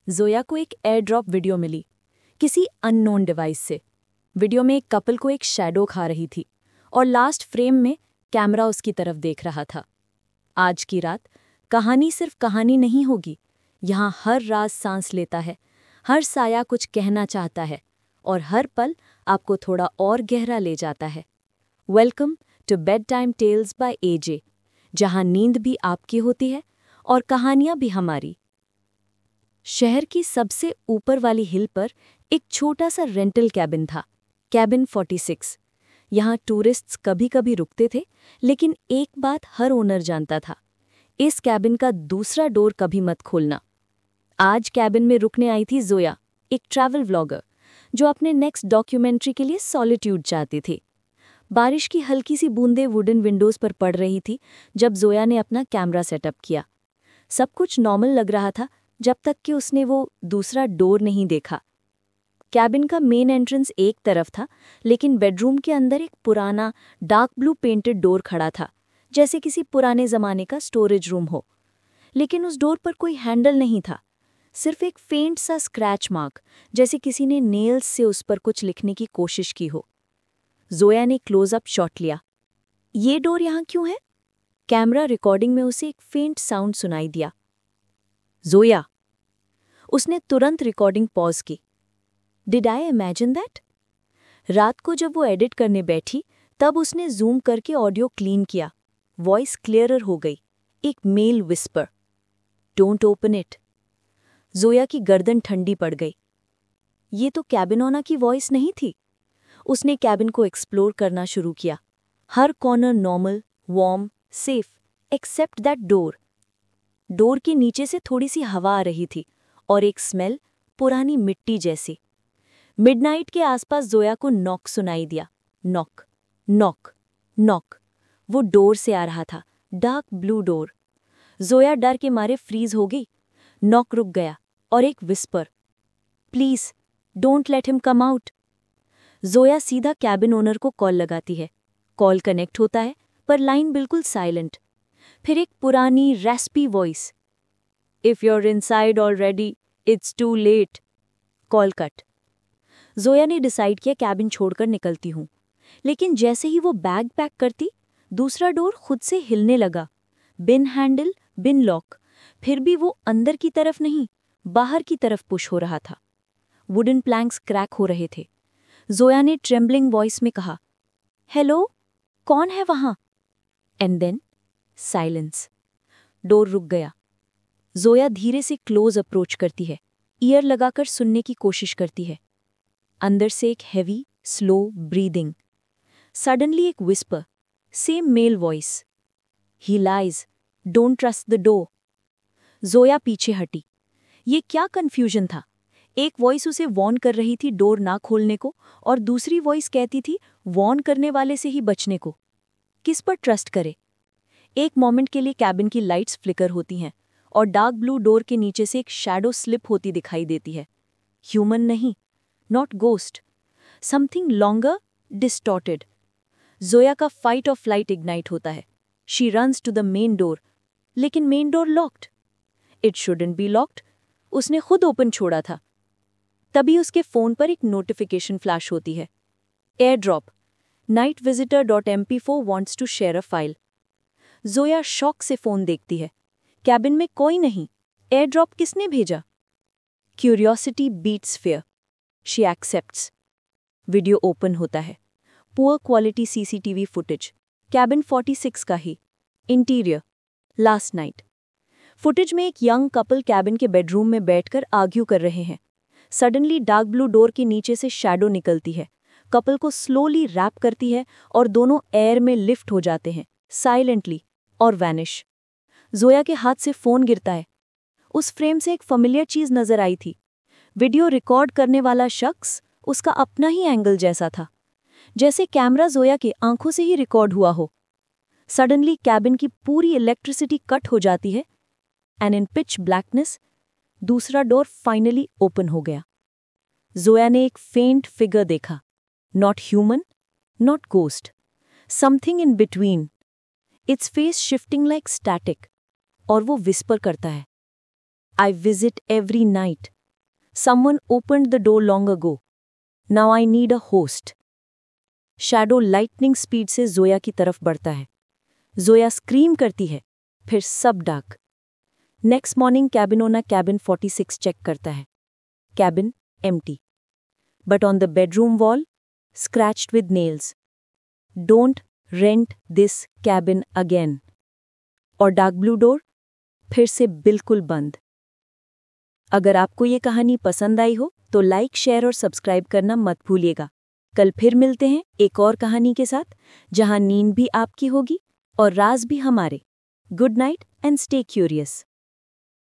जोया को एक air drop video मिली किसी अननोन डिवाइस से। वीडियो में एक कपल को एक शैडो खा रही थी और लास्ट फ्रेम में कैमरा उसकी तरफ देख रहा था। आज की रात कहानी सिर्फ कहानी नहीं होगी। यहाँ हर राज सांस लेता है, हर साया कुछ कहना चाहता है और हर पल आपको थोड़ा और गहरा ले जाता है। Welcome to bedtime tales by AJ, जहाँ नींद भी आपकी होती है और कहानियाँ भी हमारी। शहर की सबसे ऊपर वाली हिल पर एक छोटा सा रेंटल कैबिन था, कैबिन 46। यहाँ टूरिस्ट्स कभी कभी रुकते थे, लेकिन एक बात हर ओनर जानता था, इस कैबिन का दूसरा डोर कभी मत खोलना। आज कैबिन में रुकने आई थी जोया, एक ट्रैवल व्लॉगर जो अपने नेक्स्ट डॉक्यूमेंट्री के लिए सॉलिट्यूड चाहती थी। बारिश की हल्की सी बूंदें वुडन विंडोज पर पड़ रही थी जब जोया ने अपना कैमरा सेटअप किया। सब कुछ नॉर्मल लग रहा था जब तक कि उसने वो दूसरा डोर नहीं देखा। कैबिन का मेन एंट्रेंस एक तरफ था, लेकिन बेडरूम के अंदर एक पुराना डार्क ब्लू पेंटेड डोर खड़ा था, जैसे किसी पुराने जमाने का स्टोरेज रूम हो। लेकिन उस डोर पर कोई हैंडल नहीं था, सिर्फ एक फेंट सा स्क्रैच मार्क, जैसे किसी ने नेल्स से उस पर कुछ लिखने की कोशिश की हो। जोया ने क्लोजअप शॉट लिया। ये डोर यहाँ क्यों है? कैमरा रिकॉर्डिंग में उसे एक फेंट साउंड सुनाई दिया। जोया। उसने तुरंत रिकॉर्डिंग पॉज की। Did I imagine that? रात को जब वो एडिट करने बैठी तब उसने जूम करके ऑडियो क्लीन किया। वॉइस क्लियरर हो गई, एक male whisper, don't open it. Zoya की गर्दन ठंडी पड़ गई। ये तो कैबिन ओनर की वॉइस नहीं थी। उसने कैबिन को एक्सप्लोर करना शुरू किया। हर corner normal, warm, safe, except that door. Door के नीचे से थोड़ी सी हवा आ रही थी और एक स्मेल पुरानी मिट्टी जैसी। मिडनाइट के आसपास जोया को नॉक सुनाई दिया। Knock, knock, knock. वो डोर से आ रहा था, डार्क ब्लू डोर। जोया डर के मारे फ्रीज हो गई। नॉक रुक गया और एक whisper, please don't let him come out. Zoya सीधा कैबिन ओनर को कॉल लगाती है। कॉल कनेक्ट होता है पर लाइन बिल्कुल साइलेंट। फिर एक पुरानी raspy voice, if your inside already it's too late. Call cut. Zoya ने डिसाइड किया कैबिन छोड़कर निकलती हूं, लेकिन जैसे ही वो बैग पैक करती, दूसरा डोर खुद से हिलने लगा। बिन हैंडल, बिन लॉक। फिर भी वो अंदर की तरफ नहीं, बाहर की तरफ पुश हो रहा था। वुडन प्लैंक्स क्रैक हो रहे थे। जोया ने ट्रेम्बलिंग वॉइस में कहा, हेलो, कौन है वहां? And then silence. डोर रुक गया। जोया धीरे से क्लोज अप्रोच करती है, ईयर लगाकर सुनने की कोशिश करती है। अंदर से एक हैवी, स्लो ब्रीदिंग। सडनली एक whisper, same male voice, he lies, don't trust the door. Zoya पीछे हटी। ये क्या कंफ्यूजन था? एक वॉइस उसे वॉर्न कर रही थी डोर ना खोलने को, और दूसरी वॉइस कहती थी वॉर्न करने वाले से ही बचने को। किस पर ट्रस्ट करे? एक मोमेंट के लिए कैबिन की लाइट्स फ्लिकर होती हैं और डार्क ब्लू डोर के नीचे से एक शैडो स्लिप होती दिखाई देती है। ह्यूमन नहीं, not ghost, something longer, distorted. Zoya का फाइट और फ्लाइट इग्नाइट होता है। She runs to the main door, लेकिन main door locked. It shouldn't be locked, उसने खुद ओपन छोड़ा था। तभी उसके फोन पर एक नोटिफिकेशन फ्लैश होती है, air drop, nightVisitor.mp4 wants to share a file। Zoya shock से फोन देखती है। कैबिन में कोई नहीं। एयर ड्रॉप किसने भेजा? Curiosity beats fear. She accepts. Video open होता है। Poor quality CCTV footage, cabin 46 का ही। Interior, last night. फुटेज में एक यंग कपल कैबिन के बेडरूम में बैठकर आर्ग्यू कर रहे हैं। सडनली डार्क ब्लू डोर के नीचे से शैडो निकलती है, कपल को स्लोली रैप करती है और दोनों एयर में लिफ्ट हो जाते हैं, साइलेंटली, और वैनिश। जोया के हाथ से फोन गिरता है। उस फ्रेम से एक फैमिलियर चीज नजर आई थी। वीडियो रिकॉर्ड करने वाला शख्स उसका अपना ही एंगल जैसा था, जैसे कैमरा जोया की आंखों से ही रिकॉर्ड हुआ हो। सडनली कैबिन की पूरी इलेक्ट्रिसिटी कट हो जाती है एंड इन पिच ब्लैकनेस दूसरा डोर फाइनली ओपन हो गया। जोया ने एक फेंट फिगर देखा, not human, not ghost, something in between, its face shifting like static. और वो विस्पर करता है, I visit every night, Someone opened the door long ago. Now I need a host. Shadow lightning speed से जोया की तरफ बढ़ता है। Zoya scream करती है, फिर सब dark. Next morning cabin owner cabin 46 check करता है। Cabin empty, but on the bedroom wall scratched with nails, don't rent this cabin again. और डार्क ब्लू डोर फिर से बिल्कुल बंद। अगर आपको ये कहानी पसंद आई हो तो लाइक, शेयर और सब्सक्राइब करना मत भूलिएगा। कल फिर मिलते हैं एक और कहानी के साथ, जहां नींद भी आपकी होगी और राज भी हमारे। Good night and stay curious.